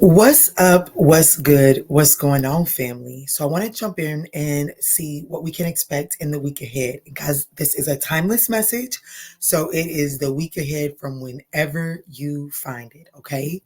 What's up? What's good? What's going on, family? So, I want to jump in and see what we can expect in the week ahead. Guys, this is a timeless message. So, it is the week ahead from whenever you find it. Okay.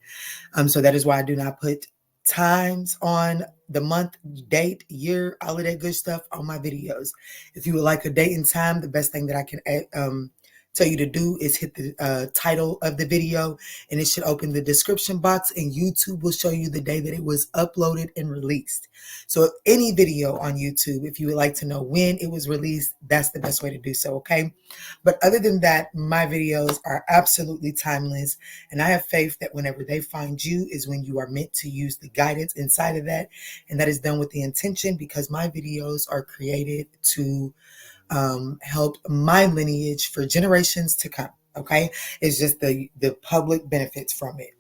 So, that is why I do not put times on the month, date, year, all of that good stuff on my videos. If you would like a date and time, the best thing that I can tell you to do is hit the title of the video, and it should open the description box, and YouTube will show you the day that it was uploaded and released. So any video on YouTube, if you would like to know when it was released, that's the best way to do so, okay? But other than that, my videos are absolutely timeless, and I have faith that whenever they find you is when you are meant to use the guidance inside of that, and that is done with the intention, because my videos are created to help my lineage for generations to come. Okay, it's just the public benefits from it.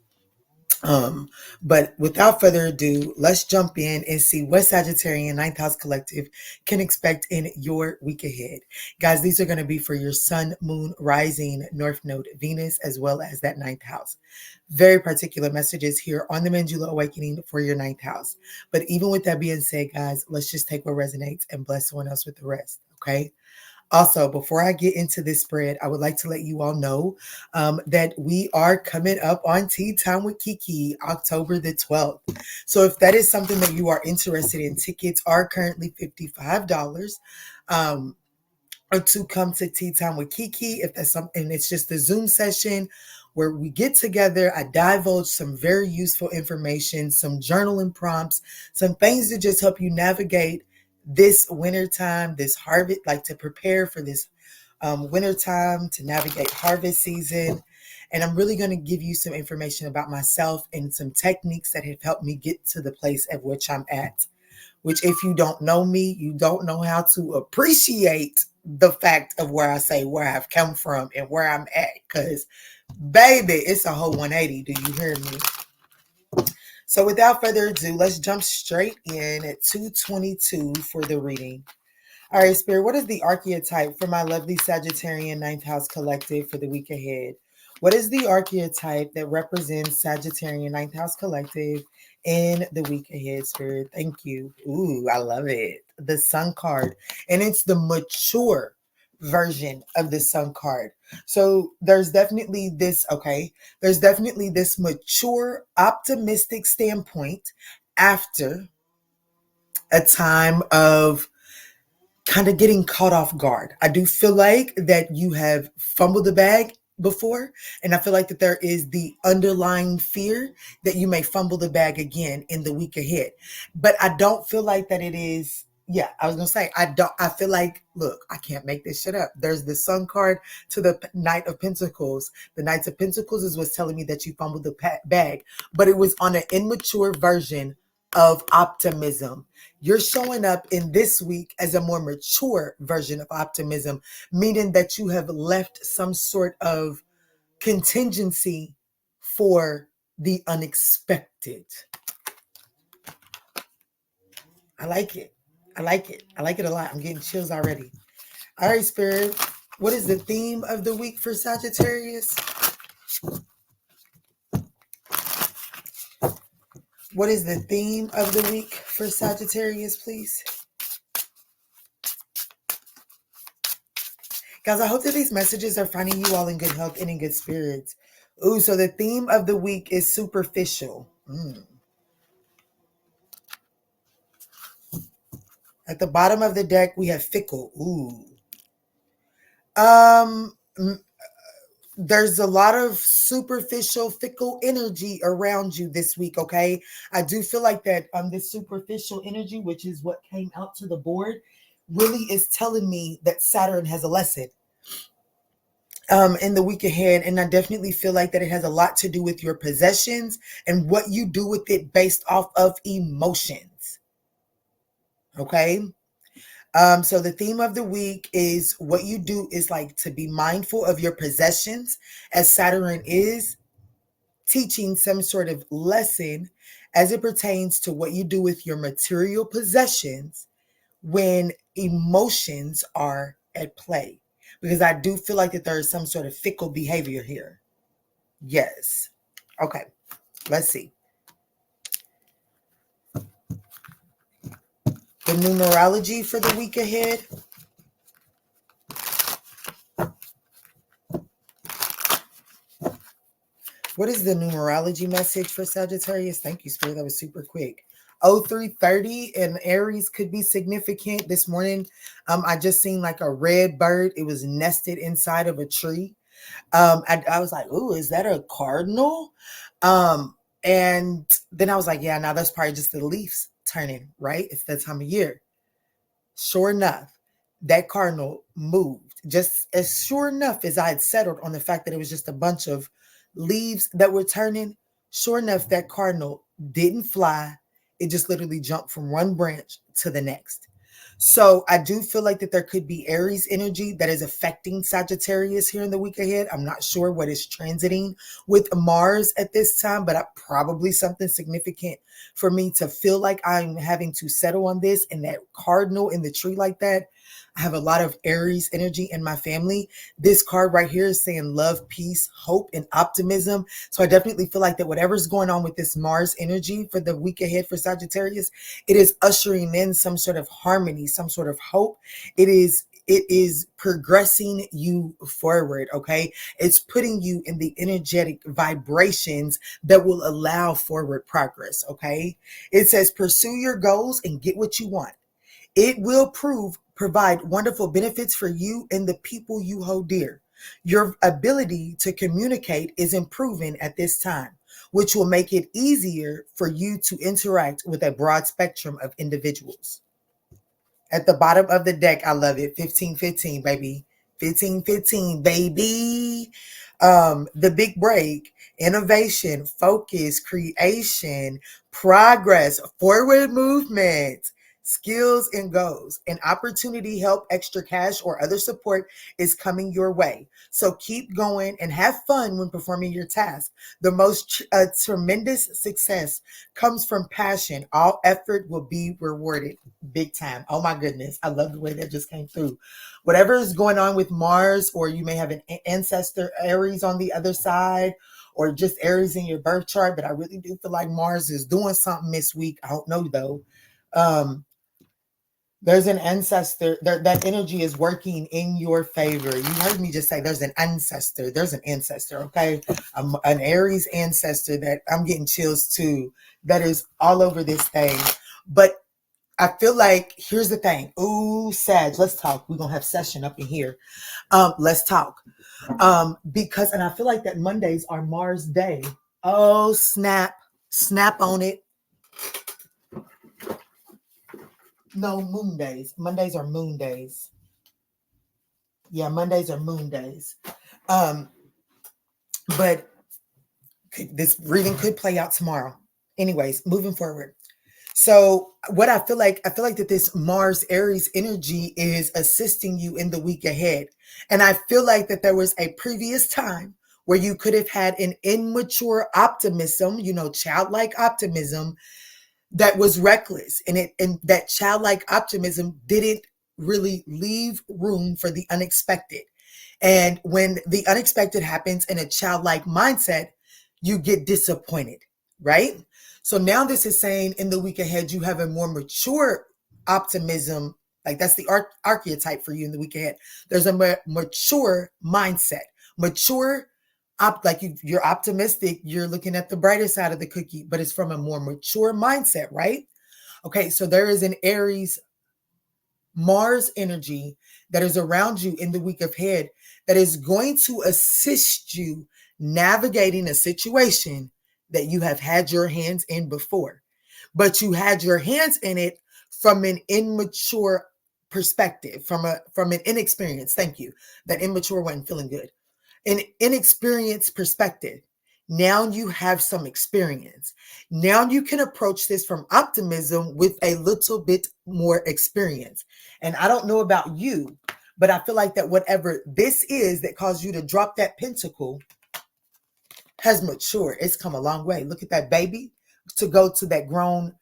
But without further ado, let's jump in and see what Sagittarian Ninth House Collective can expect in your week ahead. Guys, these are going to be for your Sun, Moon, Rising, North Node, Venus, as well as that ninth house. Very particular messages here on the Manjula Awakening for your ninth house. But even with that being said, guys, let's just take what resonates and bless someone else with the rest. Okay. Also, before I get into this spread, I would like to let you all know that we are coming up on Tea Time with Kiki, October the 12th. So if that is something that you are interested in, tickets are currently $55 or to come to Tea Time with Kiki. If that's something, it's just a Zoom session where we get together. I divulge some very useful information, some journaling prompts, some things to just help you navigate this winter time, this harvest, like to prepare for this winter time, to navigate harvest season. And I'm really going to give you some information about myself and some techniques that have helped me get to the place at which I'm at. Which, if you don't know me, you don't know how to appreciate the fact of where I say where I've come from and where I'm at. Because, baby, it's a whole 180. Do you hear me? So without further ado, let's jump straight in at 222 for the reading. All right, Spirit, what is the archetype for my lovely Sagittarian ninth house collective for the week ahead? What is the archetype that represents Sagittarian ninth house collective in the week ahead, Spirit? Thank you. Ooh, I love it. The Sun card. And it's the mature version of the Sun card. So there's definitely this mature, optimistic standpoint after a time of kind of getting caught off guard. I do feel like that you have fumbled the bag before, and I feel like that there is the underlying fear that you may fumble the bag again in the week ahead. But I don't feel like that it is. Yeah, I was gonna say I feel like, look, I can't make this shit up. There's the Sun card to the Knight of Pentacles. The Knights of Pentacles is what's telling me that you fumbled the bag, but it was on an immature version of optimism. You're showing up in this week as a more mature version of optimism, meaning that you have left some sort of contingency for the unexpected. I like it. I like it. I like it a lot. I'm getting chills already. All right, Spirit. What is the theme of the week for Sagittarius? What is the theme of the week for Sagittarius, please? Guys, I hope that these messages are finding you all in good health and in good spirits. Ooh, so the theme of the week is superficial. At the bottom of the deck, we have fickle. Ooh. There's a lot of superficial, fickle energy around you this week, okay? I do feel like that this superficial energy, which is what came out to the board, really is telling me that Saturn has a lesson in the week ahead. And I definitely feel like that it has a lot to do with your possessions and what you do with it based off of emotions. Okay? So the theme of the week is what you do is like to be mindful of your possessions, as Saturn is teaching some sort of lesson as it pertains to what you do with your material possessions when emotions are at play. Because I do feel like that there is some sort of fickle behavior here. Yes. Okay. Let's see. The numerology for the week ahead. What is the numerology message for Sagittarius? Thank you, Spirit. That was super quick. 0330 and Aries could be significant. This morning, I just seen like a red bird. It was nested inside of a tree. I was like, ooh, is that a cardinal? And then I was like, yeah, now that's probably just the leaves turning, right? It's that time of year. Sure enough, that cardinal moved. Just as sure enough as I had settled on the fact that it was just a bunch of leaves that were turning, sure enough, that cardinal didn't fly. It just literally jumped from one branch to the next. So I do feel like that there could be Aries energy that is affecting Sagittarius here in the week ahead. I'm not sure what is transiting with Mars at this time, but probably something significant for me to feel like I'm having to settle on this. And that cardinal in the tree like that, I have a lot of Aries energy in my family. This card right here is saying love, peace, hope, and optimism. So I definitely feel like that whatever's going on with this Mars energy for the week ahead for Sagittarius, it is ushering in some sort of harmony, some sort of hope. It is progressing you forward, okay? It's putting you in the energetic vibrations that will allow forward progress, okay? It says pursue your goals and get what you want. It will provide wonderful benefits for you and the people you hold dear. Your ability to communicate is improving at this time, which will make it easier for you to interact with a broad spectrum of individuals. At the bottom of the deck, I love it. 1515, baby. 1515, baby. The big break, innovation, focus, creation, progress, forward movement, skills and goals. An opportunity, help, extra cash, or other support is coming your way. So keep going and have fun when performing your task. The most tremendous success comes from passion. All effort will be rewarded big time. Oh my goodness. I love the way that just came through. Whatever is going on with Mars, or you may have an ancestor Aries on the other side, or just Aries in your birth chart, but I really do feel like Mars is doing something this week. I don't know though. There's an ancestor, that energy is working in your favor. You heard me just say there's an ancestor. There's an ancestor, okay? An Aries ancestor that I'm getting chills to, that is all over this thing. But I feel like, here's the thing. Ooh, Sag, let's talk. We're going to have session up in here. Let's talk. Because, and I feel like that Mondays are Mars Day. Oh, snap. Snap on it. No, moon days. Mondays are moon days. Yeah, Mondays are moon days. But this reading could play out tomorrow. Anyways, moving forward. So what I feel like that this Mars Aries energy is assisting you in the week ahead. And I feel like that there was a previous time where you could have had an immature optimism, childlike optimism that was reckless, and that childlike optimism didn't really leave room for the unexpected. And when the unexpected happens in a childlike mindset, you get disappointed, right? So now this is saying in the week ahead, you have a more mature optimism. Like that's the archetype for you in the week ahead. There's a mature mindset, mature like you're optimistic, you're looking at the brighter side of the cookie, but it's from a more mature mindset, right? Okay, so there is an Aries Mars energy that is around you in the week ahead that is going to assist you navigating a situation that you have had your hands in before, but you had your hands in it from an immature perspective, from an inexperienced, thank you, that immature wasn't feeling good, an inexperienced perspective. Now you have some experience. Now you can approach this from optimism with a little bit more experience. And I don't know about you, but I feel like that whatever this is that caused you to drop that pentacle has matured. It's come a long way. Look at that baby to go to that grown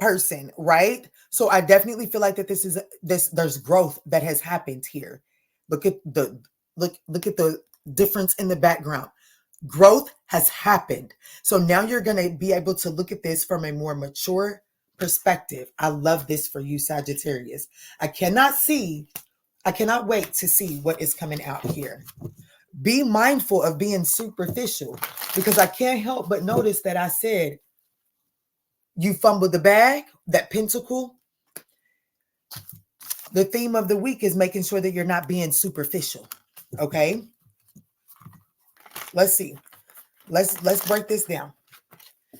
person, right? So I definitely feel like that there's growth that has happened here. Look at the difference in the background. Growth has happened. So now you're going to be able to look at this from a more mature perspective. I love this for you, Sagittarius. I cannot wait to see what is coming out here. Be mindful of being superficial, because I can't help but notice that I said you fumbled the bag, that pentacle. The theme of the week is making sure that you're not being superficial. Okay. Let's see. Let's break this down.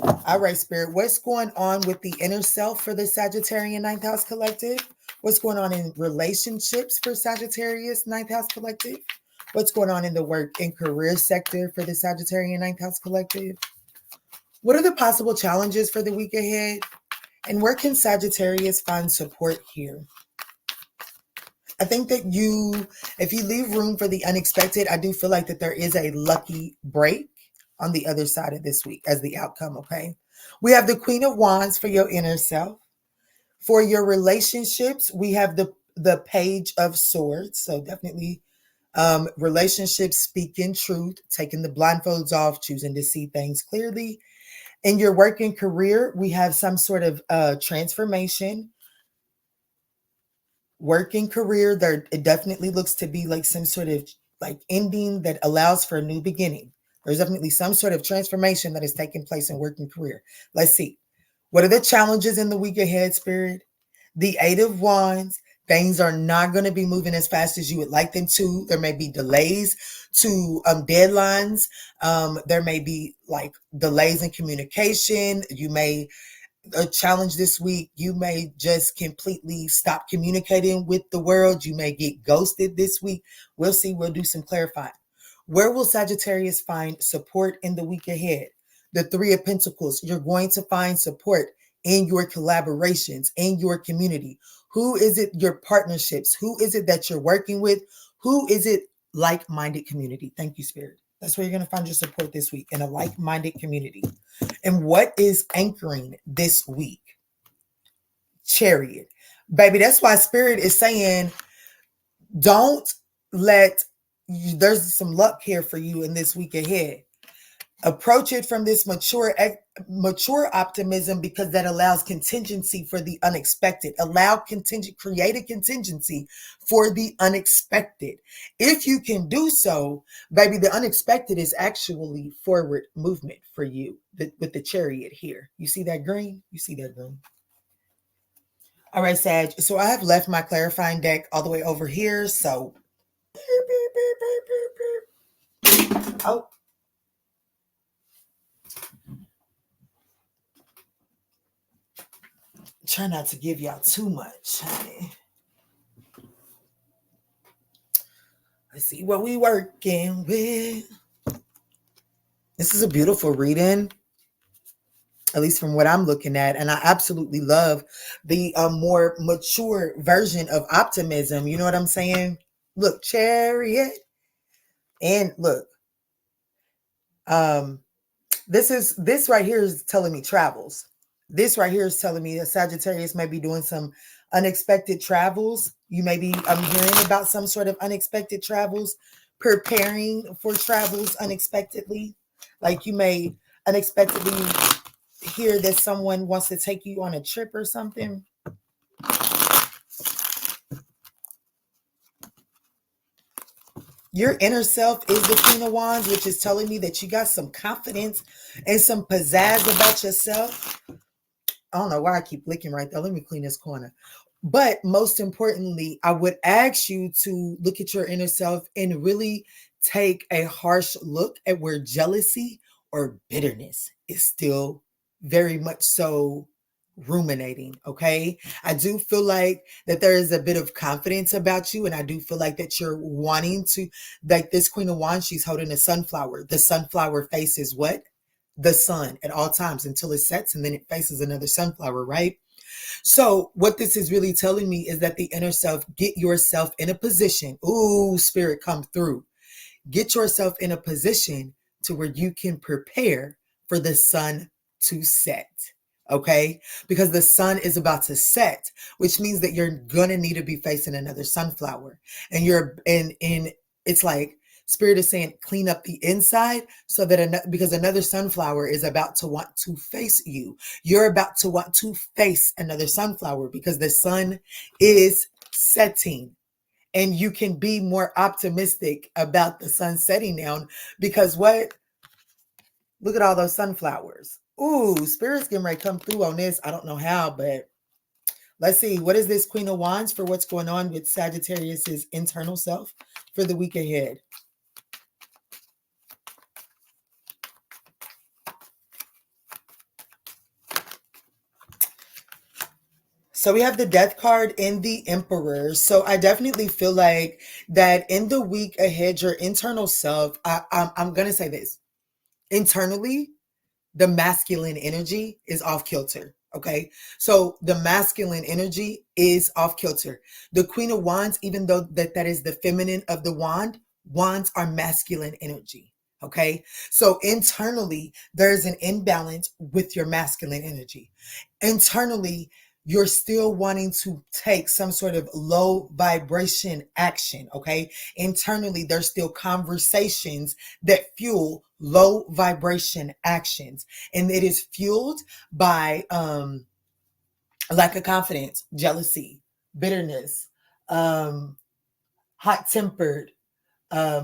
All right, Spirit. What's going on with the inner self for the Sagittarian Ninth House Collective? What's going on in relationships for Sagittarius Ninth House Collective? What's going on in the work and career sector for the Sagittarian Ninth House Collective? What are the possible challenges for the week ahead? And where can Sagittarius find support here? I think that if you leave room for the unexpected, I do feel like that there is a lucky break on the other side of this week as the outcome, okay? We have the Queen of Wands for your inner self. For your relationships, we have the Page of Swords. So definitely relationships, speaking truth, taking the blindfolds off, choosing to see things clearly. In your work and career, we have some sort of transformation. Work and career, it definitely looks to be like some sort of like ending that allows for a new beginning. There's definitely some sort of transformation that is taking place in work and career. Let's see. What are the challenges in the week ahead, Spirit? The Eight of Wands. Things are not going to be moving as fast as you would like them to. There may be delays to deadlines. There may be like delays in communication. You may a challenge this week. You may just completely stop communicating with the world. You may get ghosted this week. We'll see. We'll do some clarifying. Where will Sagittarius find support in the week ahead? The Three of Pentacles. You're going to find support in your collaborations, in your community. Who is it, your partnerships? Who is it that you're working with? Who is it, like-minded community? Thank you, Spirit. That's where you're going to find your support this week, in a like-minded community. And what is anchoring this week? Chariot. Baby, that's why Spirit is saying, don't let, there's some luck here for you in this week ahead. Approach it from this mature optimism, because that allows contingency for the unexpected. Create a contingency for the unexpected. If you can do so, baby, the unexpected is actually forward movement for you with the Chariot here. You see that green? You see that green? All right, Sag. So I have left my clarifying deck all the way over here. So, oh. Try not to give y'all too much, honey. Let's see what we working with. This is a beautiful reading, at least from what I'm looking at. And I absolutely love the more mature version of optimism. You know what I'm saying? Look, Chariot. And look, this right here is telling me travels. This right here is telling me that Sagittarius may be doing some unexpected travels. You may be hearing about some sort of unexpected travels, preparing for travels unexpectedly. Like you may unexpectedly hear that someone wants to take you on a trip or something. Your inner self is the Queen of Wands, which is telling me that you got some confidence and some pizzazz about yourself. I don't know why I keep licking right there. Let me clean this corner. But most importantly, I would ask you to look at your inner self and really take a harsh look at where jealousy or bitterness is still very much so ruminating. Okay. I do feel like that there is a bit of confidence about you. And I do feel like that you're wanting to, like this Queen of Wands, she's holding a sunflower. The sunflower faces what? The sun at all times until it sets, and then it faces another sunflower, right? So what this is really telling me is that the inner self, get yourself in a position. Ooh, Spirit, come through. Get yourself in a position to where you can prepare for the sun to set. Okay, because the sun is about to set, which means that you're gonna need to be facing another sunflower, and it's like Spirit is saying clean up the inside so that because another sunflower is about to want to face you. You're about to want to face another sunflower because the sun is setting. And you can be more optimistic about the sun setting now because what? Look at all those sunflowers. Ooh, Spirit's getting ready to come through on this. I don't know how, but let's see. What is this Queen of Wands for what's going on with Sagittarius's internal self for the week ahead? So we have the Death card and the Emperor. So I definitely feel like that in the week ahead, your internal self, I'm going to say this. Internally, the masculine energy is off kilter. Okay. So the masculine energy is off kilter. The Queen of Wands, even though that is the feminine of the wand, wands are masculine energy. Okay. So internally, there's an imbalance with your masculine energy. Internally, you're still wanting to take some sort of low vibration action. Okay. Internally, there's still conversations that fuel low vibration actions. And it is fueled by lack of confidence, jealousy, bitterness, hot-tempered,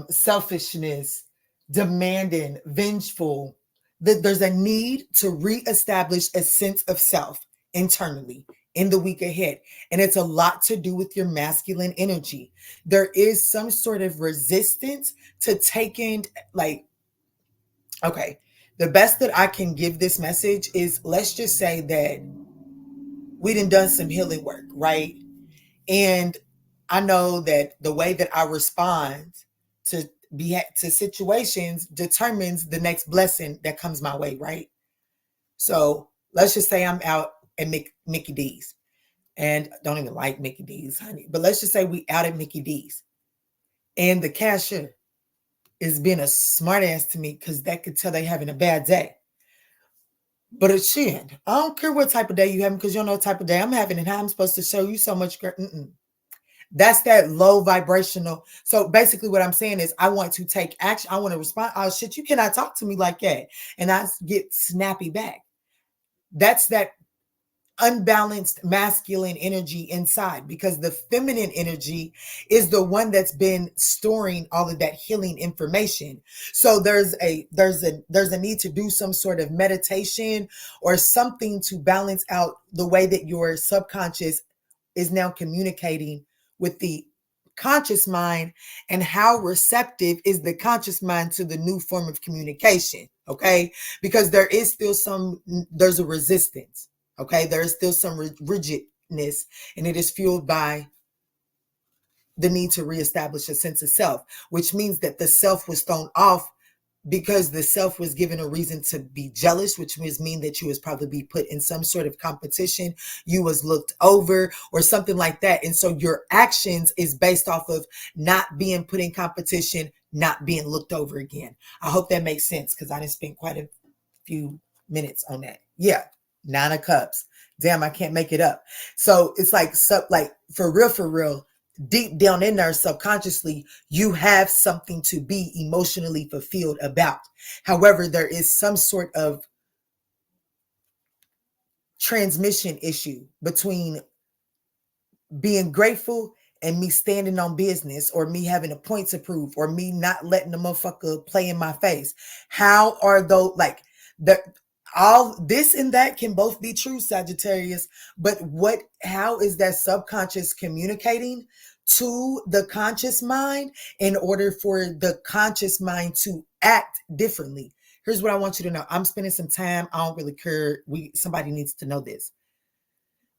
selfishness, demanding, vengeful. There's a need to reestablish a sense of self internally in the week ahead. And it's a lot to do with your masculine energy. There is some sort of resistance to taking, like, okay, the best that I can give this message is, let's just say that we done some healing work, right? And I know that the way that I respond to situations determines the next blessing that comes my way, right? So let's just say I'm out at Mickey D's, and I don't even like Mickey D's, honey. But let's just say we out at Mickey D's, and the cashier is being a smart ass to me because that could tell they having a bad day. But it's shit. I don't care what type of day you having because you don't know what type of day I'm having and how I'm supposed to show you so much. That's that low vibrational. So basically what I'm saying is I want to take action. I want to respond. Oh shit, you cannot talk to me like that. And I get snappy back. That's that unbalanced masculine energy inside, because the feminine energy is the one that's been storing all of that healing information. So there's a need to do some sort of meditation or something to balance out the way that your subconscious is now communicating with the conscious mind, and how receptive is the conscious mind to the new form of communication. Okay, because there's a resistance. Okay, there is still some rigidness, and it is fueled by the need to reestablish a sense of self, which means that the self was thrown off because the self was given a reason to be jealous, which mean that you was probably put in some sort of competition, you was looked over or something like that. And so your actions is based off of not being put in competition, not being looked over again. I hope that makes sense because I didn't spend quite a few minutes on that. Yeah. 9 of Cups. Damn, I can't make it up. So it's like for real, deep down in there, subconsciously, you have something to be emotionally fulfilled about. However, there is some sort of transmission issue between being grateful and me standing on business, or me having a point to prove, or me not letting the motherfucker play in my face. How are those, like, all this and that can both be true, Sagittarius, but how is that subconscious communicating to the conscious mind in order for the conscious mind to act differently? Here's what I want you to know. I'm spending some time. I don't really care. Somebody needs to know this.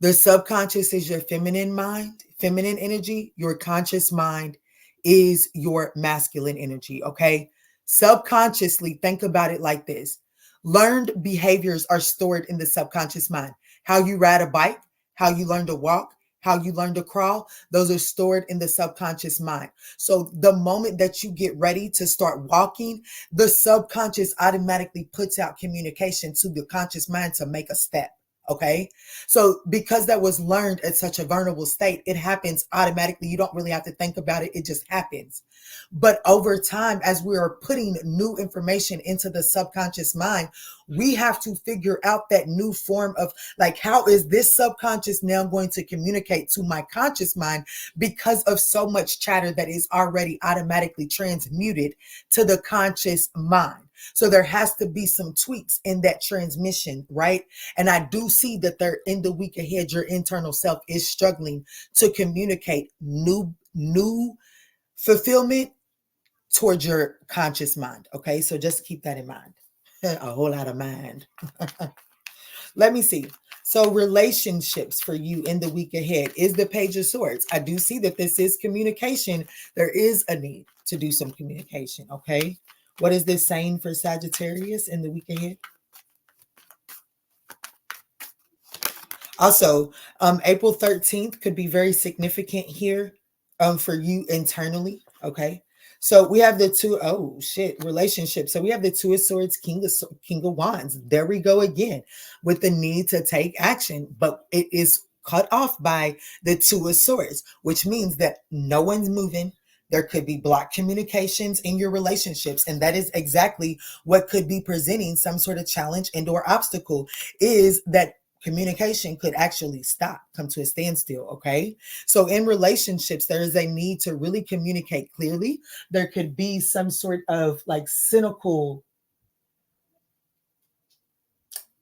The subconscious is your feminine mind, feminine energy. Your conscious mind is your masculine energy. Okay. Subconsciously, think about it like this. Learned behaviors are stored in the subconscious mind. How you ride a bike, how you learn to walk, how you learn to crawl, those are stored in the subconscious mind. So the moment that you get ready to start walking, the subconscious automatically puts out communication to the conscious mind to make a step. Okay. So because that was learned at such a vulnerable state, it happens automatically. You don't really have to think about it. It just happens. But over time, as we are putting new information into the subconscious mind, we have to figure out that new form of, like, how is this subconscious now going to communicate to my conscious mind because of so much chatter that is already automatically transmuted to the conscious mind. So there has to be some tweaks in that transmission, right? And I do see that there in the week ahead, your internal self is struggling to communicate new fulfillment towards your conscious mind. Okay, so just keep that in mind. A whole lot of mind. Let me see. So relationships for you in the week ahead is the Page of Swords. I do see that this is communication. There is a need to do some communication. Okay, what is this saying for Sagittarius in the week ahead? Also, April 13th could be very significant here for you internally. Okay. So we have the two, oh shit, relationships. So we have the Two of Swords, King of Wands. There we go again with the need to take action, but it is cut off by the Two of Swords, which means that no one's moving. There could be blocked communications in your relationships. And that is exactly what could be presenting some sort of challenge and or obstacle, is that communication could actually stop, come to a standstill. Okay. So in relationships, there is a need to really communicate clearly. There could be some sort of like cynical,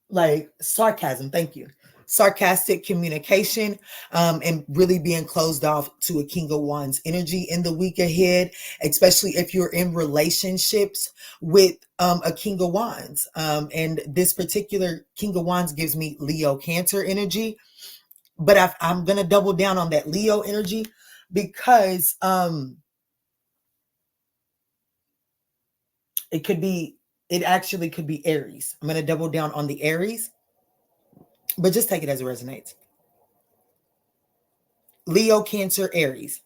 like sarcasm. Thank you. Sarcastic communication, and really being closed off to a King of Wands energy in the week ahead, especially if you're in relationships with a King of Wands. And this particular King of Wands gives me Leo Cancer energy, but I'm going to double down on that Leo energy because it actually could be Aries. I'm going to double down on the Aries, but just take it as it resonates. Leo, Cancer, Aries.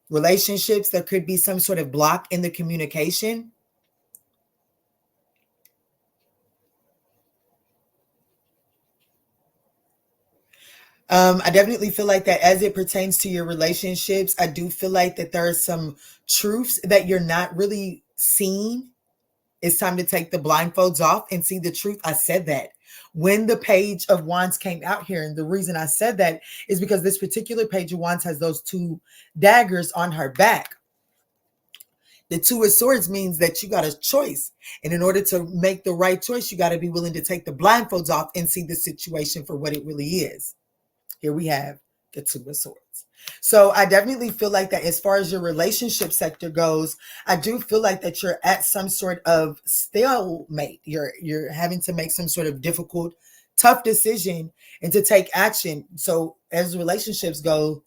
Relationships, there could be some sort of block in the communication. I definitely feel like that as it pertains to your relationships, I do feel like that there are some truths that you're not really seeing. It's time to take the blindfolds off and see the truth. I said that when the Page of Wands came out here. And the reason I said that is because this particular Page of Wands has those two daggers on her back. The Two of Swords means that you got a choice. And in order to make the right choice, you got to be willing to take the blindfolds off and see the situation for what it really is. Here we have the Two of Swords. So I definitely feel like that as far as your relationship sector goes, I do feel like that you're at some sort of stalemate. You're having to make some sort of difficult, tough decision and to take action. So as relationships go,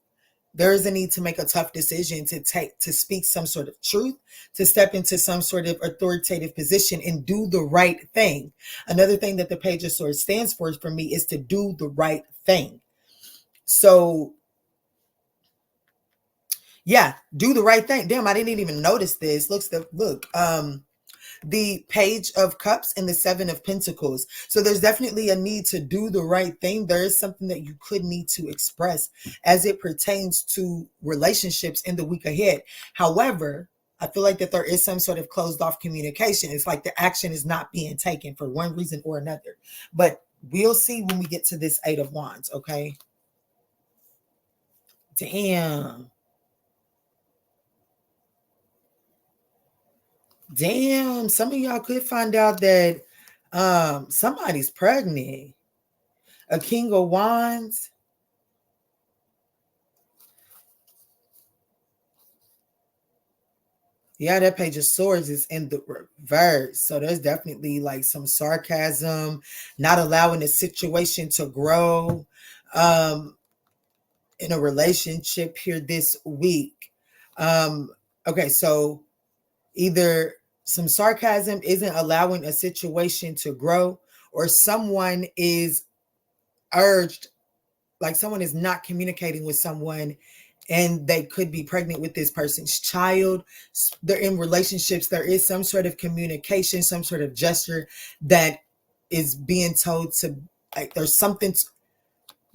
there is a need to make a tough decision to speak some sort of truth, to step into some sort of authoritative position and do the right thing. Another thing that the Page of Swords stands for me is to do the right thing. So yeah, do the right thing. Damn, I didn't even notice this. Look, the Page of Cups and the Seven of Pentacles. So there's definitely a need to do the right thing. There is something that you could need to express as it pertains to relationships in the week ahead. However, I feel like that there is some sort of closed off communication. It's like the action is not being taken for one reason or another. But we'll see when we get to this Eight of Wands, okay? Damn, some of y'all could find out that somebody's pregnant. A King of Wands. Yeah, that Page of Swords is in the reverse. So there's definitely like some sarcasm, not allowing the situation to grow in a relationship here this week. Okay, so either some sarcasm isn't allowing a situation to grow, or someone is urged, like someone is not communicating with someone and they could be pregnant with this person's child. They're in relationships. There is some sort of communication, some sort of gesture that is being told to like there's something,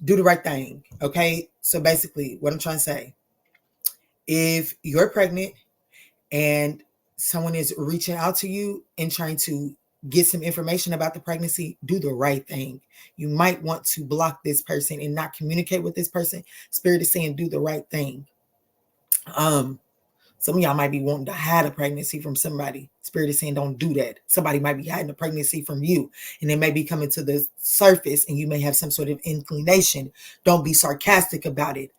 do the right thing. Okay. So basically what I'm trying to say, if you're pregnant and someone is reaching out to you and trying to get some information about the pregnancy, do the right thing. You might want to block this person and not communicate with this person. Spirit is saying do the right thing. Some of y'all might be wanting to hide a pregnancy from somebody. Spirit is saying don't do that. Somebody might be hiding a pregnancy from you, and it may be coming to the surface, and you may have some sort of inclination. Don't be sarcastic about it.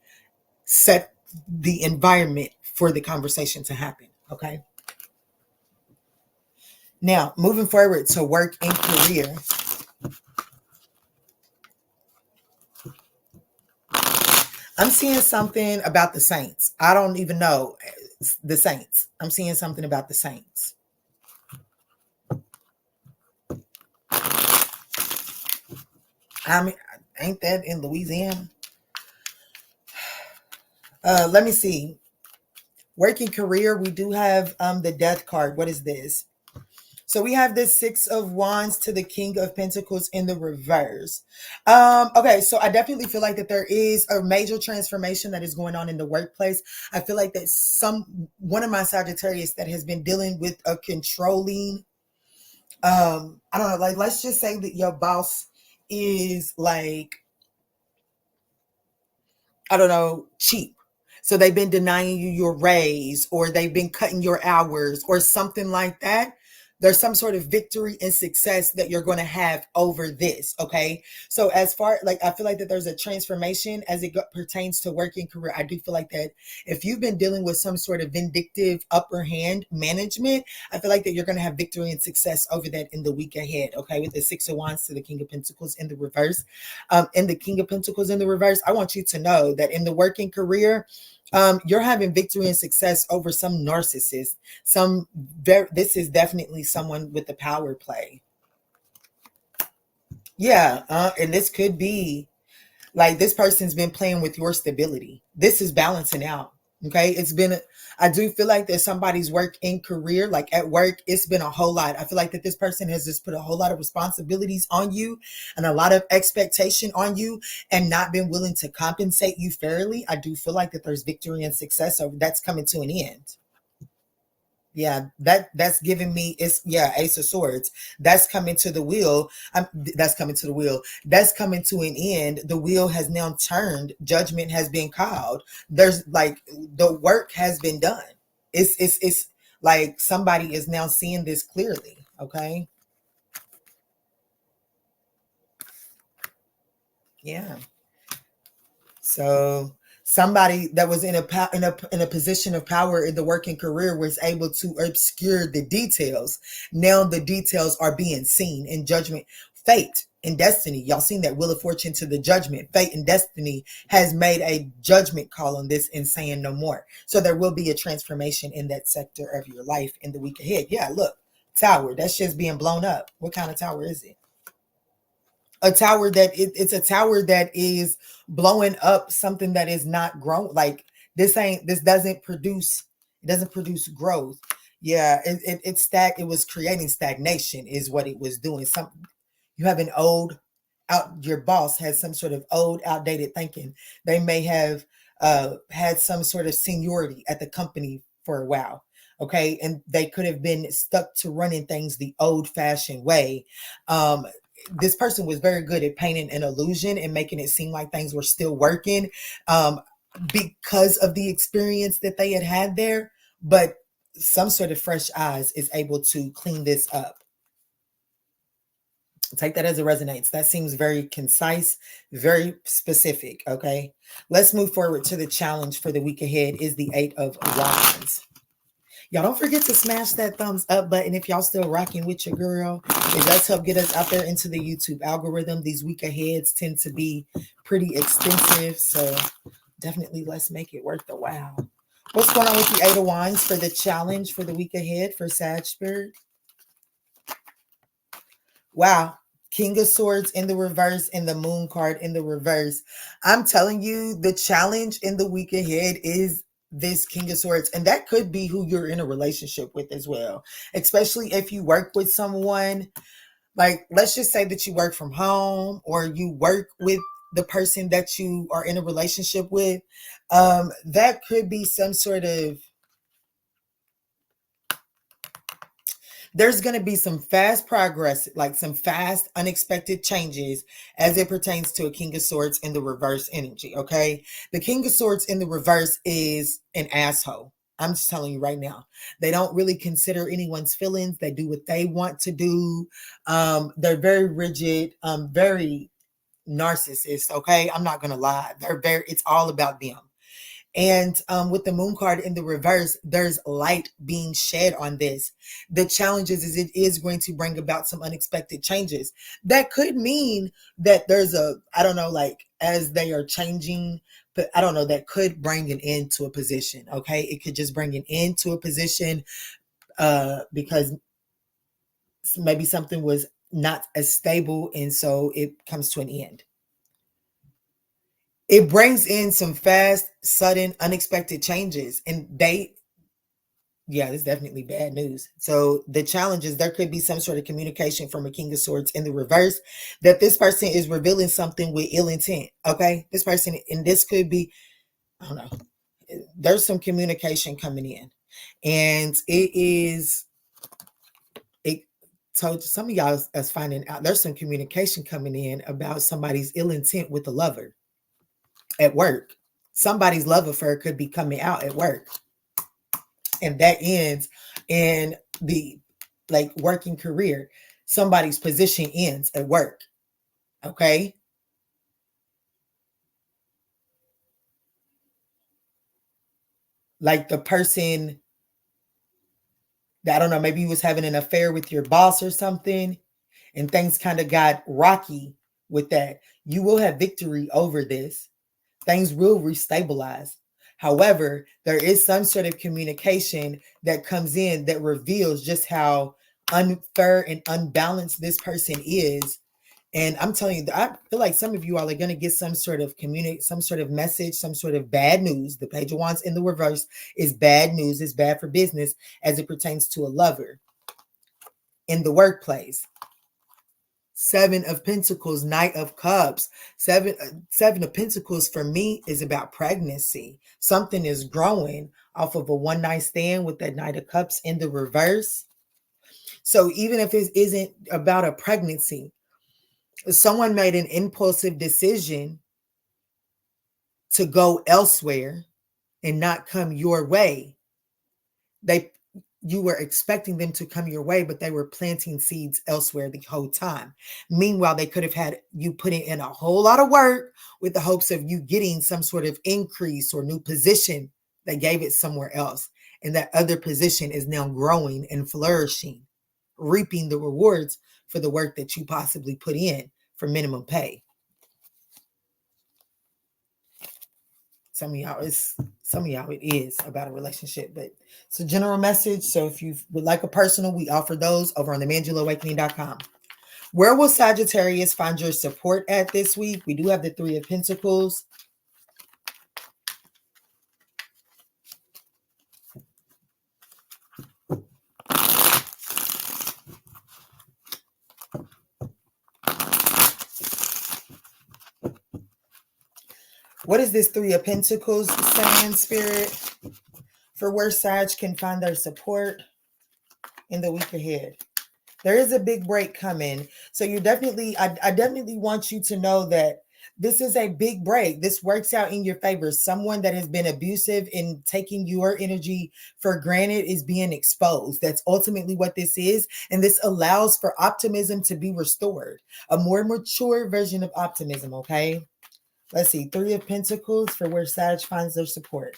Set the environment for the conversation to happen. Okay. Now, moving forward to work and career. I'm seeing something about the saints. I don't even know the saints. I'm seeing something about the saints. I mean, ain't that in Louisiana? Let me see. Working career, we do have the death card. What is this? So we have this 6 of Wands to the King of Pentacles in the reverse. Okay, so I definitely feel like that there is a major transformation that is going on in the workplace. I feel like that one of my Sagittarius that has been dealing with a controlling, I don't know, like let's just say that your boss is like, I don't know, cheap. So they've been denying you your raise, or they've been cutting your hours or something like that. There's some sort of victory and success that you're going to have over this. Okay. So as far like, I feel like that there's a transformation as it pertains to working career. I do feel like that if you've been dealing with some sort of vindictive upper hand management, I feel like that you're going to have victory and success over that in the week ahead. Okay. With the 6 of Wands to the King of Pentacles in the reverse, and the King of Pentacles in the reverse, I want you to know that in the working career, you're having victory and success over some narcissist. This is definitely someone with the power play. Yeah, and this could be like this person's been playing with your stability. This is balancing out. Okay, I do feel like there's somebody's work in career, like at work, it's been a whole lot. I feel like that this person has just put a whole lot of responsibilities on you and a lot of expectation on you and not been willing to compensate you fairly. I do feel like that there's victory and success over that's coming to an end. Yeah, that's giving me Ace of Swords. That's coming to the wheel. That's coming to the wheel. That's coming to an end. The wheel has now turned. Judgment has been called. There's like the work has been done. It's like somebody is now seeing this clearly. Okay. Yeah. So somebody that was in a position of power in the working career was able to obscure the details. Now the details are being seen in judgment. Fate and destiny. Y'all seen that Wheel of Fortune to the judgment. Fate and destiny has made a judgment call on this and saying no more. So there will be a transformation in that sector of your life in the week ahead. Yeah, look, tower. That shit's being blown up. What kind of tower is it? A tower that it's a tower that is blowing up something that is not grown. Like this doesn't produce, it doesn't produce growth. Yeah, it was creating stagnation is what it was doing. You have an old your boss has some sort of old outdated thinking. They may have had some sort of seniority at the company for a while. Okay, and they could have been stuck to running things the old fashioned way. This person was very good at painting an illusion and making it seem like things were still working, because of the experience that they had there. But some sort of fresh eyes is able to clean this up. Take that as it resonates. That seems very concise, very specific. Okay, let's move forward to the challenge for the week ahead is the 8 of Wands. Y'all don't forget to smash that thumbs up button if y'all still rocking with your girl. It does help get us out there into the YouTube algorithm. These week aheads tend to be pretty extensive, so definitely let's make it worth the while. What's going on with the 8 of Wands for the challenge for the week ahead for Sag Spirit? Wow. King of Swords in the reverse and the Moon card in the reverse. I'm telling you, the challenge in the week ahead is this King of Swords, and that could be who you're in a relationship with as well, especially if you work with someone. Like, let's just say that you work from home or you work with the person that you are in a relationship with. That could be some sort of, there's going to be some fast progress, like some fast, unexpected changes as it pertains to a King of Swords in the reverse energy. Okay. The King of Swords in the reverse is an asshole. I'm just telling you right now. They don't really consider anyone's feelings. They do what they want to do. They're very rigid, very narcissist. Okay. I'm not going to lie. It's all about them. And with the moon card in the reverse, there's light being shed on this. The challenge is it is going to bring about some unexpected changes. That could mean that there's I don't know, like as they are changing, but I don't know, that could bring an end to a position. Okay. It could just bring an end to a position because maybe something was not as stable. And so it comes to an end. It brings in some fast, sudden, unexpected changes. And yeah, it's definitely bad news. So the challenge is there could be some sort of communication from a King of Swords in the reverse that this person is revealing something with ill intent. Okay. This person, and this could be, I don't know, there's some communication coming in. And it told some of y'all as finding out there's some communication coming in about somebody's ill intent with the lover at work. Somebody's love affair could be coming out at work. And that ends in the like working career. Somebody's position ends at work. Okay. Like the person that, I don't know, maybe you was having an affair with your boss or something, and things kind of got rocky with that. You will have victory over this. Things will restabilize. However, there is some sort of communication that comes in that reveals just how unfair and unbalanced this person is. And I'm telling you, I feel like some of you all are going to get some sort of some sort of message, some sort of bad news. The Page of Wands in the reverse is bad news. It's bad for business as it pertains to a lover in the workplace. Seven of Pentacles, Knight of Cups. Seven of Pentacles for me is about pregnancy. Something is growing off of a one night stand with that Knight of Cups in the reverse. So even if it isn't about a pregnancy, someone made an impulsive decision to go elsewhere and not come your way. You were expecting them to come your way, but they were planting seeds elsewhere the whole time. Meanwhile, they could have had you putting in a whole lot of work with the hopes of you getting some sort of increase or new position. They gave it somewhere else. And that other position is now growing and flourishing, reaping the rewards for the work that you possibly put in for minimum pay. Some of y'all it is about a relationship, but it's a general message. So if you would like a personal, we offer those over on the ManjulaAwakening.com. Where will Sagittarius find your support at this week? We do have the Three of Pentacles. What is this Three of Pentacles saying, Spirit? For where Sag can find their support in the week ahead. There is a big break coming. So you definitely, I definitely want you to know that this is a big break. This works out in your favor. Someone that has been abusive in taking your energy for granted is being exposed. That's ultimately what this is. And this allows for optimism to be restored. A more mature version of optimism, okay? Let's see. Three of Pentacles for where Sag finds their support.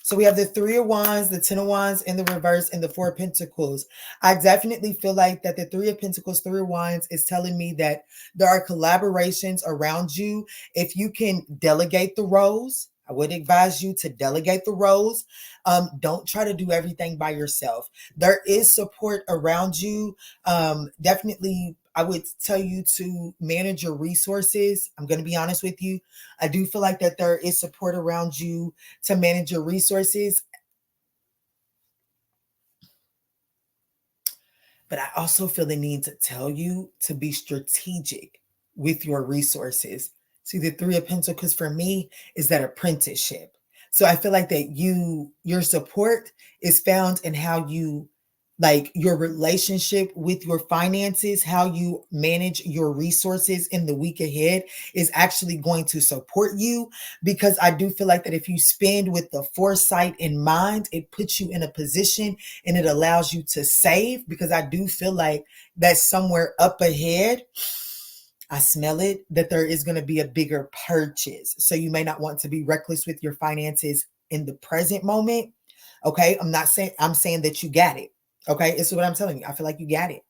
So we have the Three of Wands, the Ten of Wands in the reverse, and the Four of Pentacles. I definitely feel like that the Three of Pentacles, Three of Wands is telling me that there are collaborations around you. If you can delegate the roles, I would advise you to delegate the roles. Don't try to do everything by yourself. There is support around you. Definitely, I would tell you to manage your resources. I'm going to be honest with you. I do feel like that there is support around you to manage your resources. But I also feel the need to tell you to be strategic with your resources. See, the Three of Pentacles for me is that apprenticeship. So I feel like that your support is found in how you, like, your relationship with your finances, how you manage your resources in the week ahead is actually going to support you, because I do feel like that if you spend with the foresight in mind, it puts you in a position and it allows you to save, because I do feel like that somewhere up ahead, I smell it, that there is going to be a bigger purchase. So you may not want to be reckless with your finances in the present moment. Okay. I'm saying that you got it. Okay. It's what I'm telling you. I feel like you got it.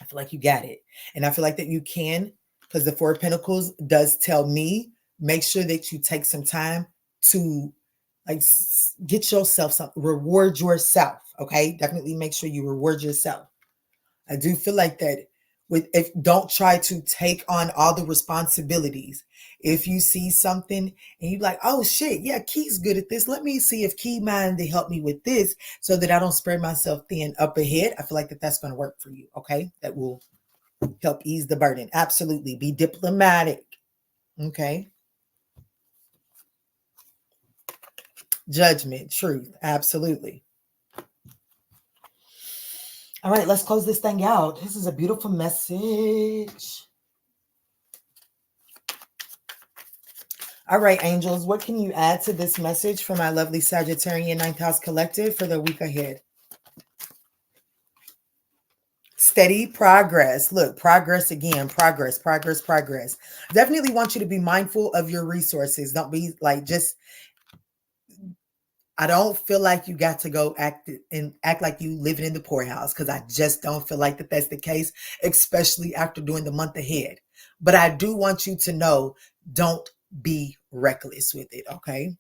I feel like you got it. And I feel like that you can, because the Four of Pentacles does tell me, make sure that you take some time to, like, get yourself some, reward yourself. Okay. Definitely make sure you reward yourself. I do feel like that if don't try to take on all the responsibilities. If you see something and you're like, oh shit, yeah, Key's good at this. Let me see if Key mind to help me with this so that I don't spread myself thin up ahead. I feel like that's going to work for you. Okay. That will help ease the burden. Absolutely. Be diplomatic. Okay. Judgment, truth. Absolutely. All right, let's close this thing out. This is a beautiful message. All right, angels, what can you add to this message for my lovely Sagittarian Ninth House Collective for the week ahead? Steady progress. Look, progress again. Progress. Definitely want you to be mindful of your resources. Don't be like I don't feel like you got to go act like you living in the poorhouse, because I just don't feel like that's the case, especially after doing the month ahead. But I do want you to know, don't be reckless with it, okay?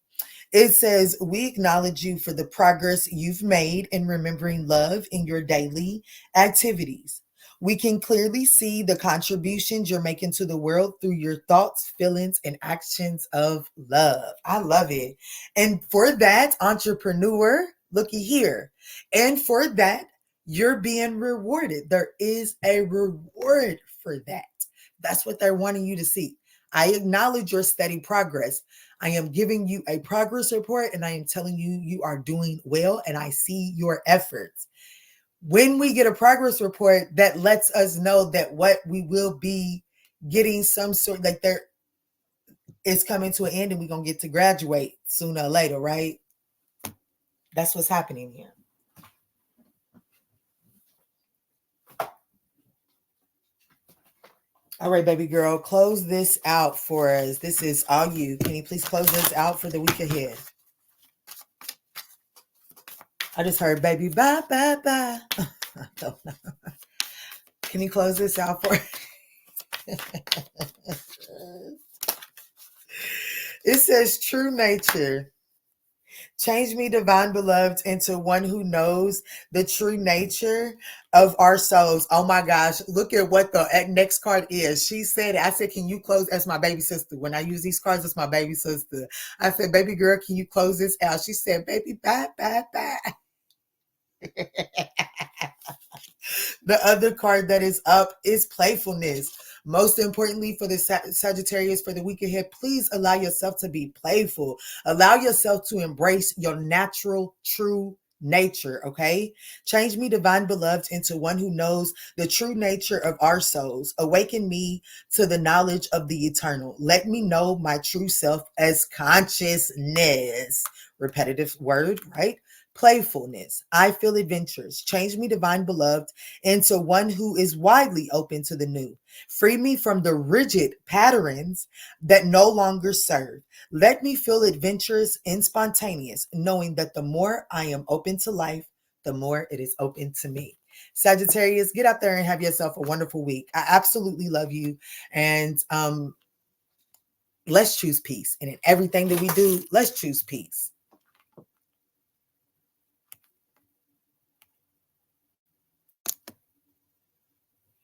It says, we acknowledge you for the progress you've made in remembering love in your daily activities. We can clearly see the contributions you're making to the world through your thoughts, feelings, and actions of love. I love it. And for that, entrepreneur, looky here. And for that, you're being rewarded. There is a reward for that. That's what they're wanting you to see. I acknowledge your steady progress. I am giving you a progress report, and I am telling you, you are doing well, and I see your efforts. When we get a progress report, that lets us know that what we will be getting some sort, like, there is coming to an end, and we're going to get to graduate sooner or later, right? That's what's happening here. All right, baby girl, close this out for us. This is all you. Can you please close this out for the week ahead? I just heard, baby, bye, bye, bye. I don't know. Can you close this out for It says, true nature. Change me, divine beloved, into one who knows the true nature of our souls. Oh my gosh, look at what the next card is. She said, I said, can you close? That's my baby sister. When I use these cards, it's my baby sister. I said, baby girl, can you close this out? She said, baby, bye, bye, bye. The other card that is up is playfulness. Most importantly, for the Sagittarius for the week ahead, please allow yourself to be playful. Allow yourself to embrace your natural, true nature, okay? Change me, divine beloved, into one who knows the true nature of our souls. Awaken me to the knowledge of the eternal. Let me know my true self as consciousness. Repetitive word, right? Playfulness. I feel adventurous. Change me, divine beloved, into one who is widely open to the new. Free me from the rigid patterns that no longer serve. Let me feel adventurous and spontaneous, knowing that the more I am open to life, the more it is open to me. Sagittarius, get out there and have yourself a wonderful week. I absolutely love you. And let's choose peace. And in everything that we do, let's choose peace.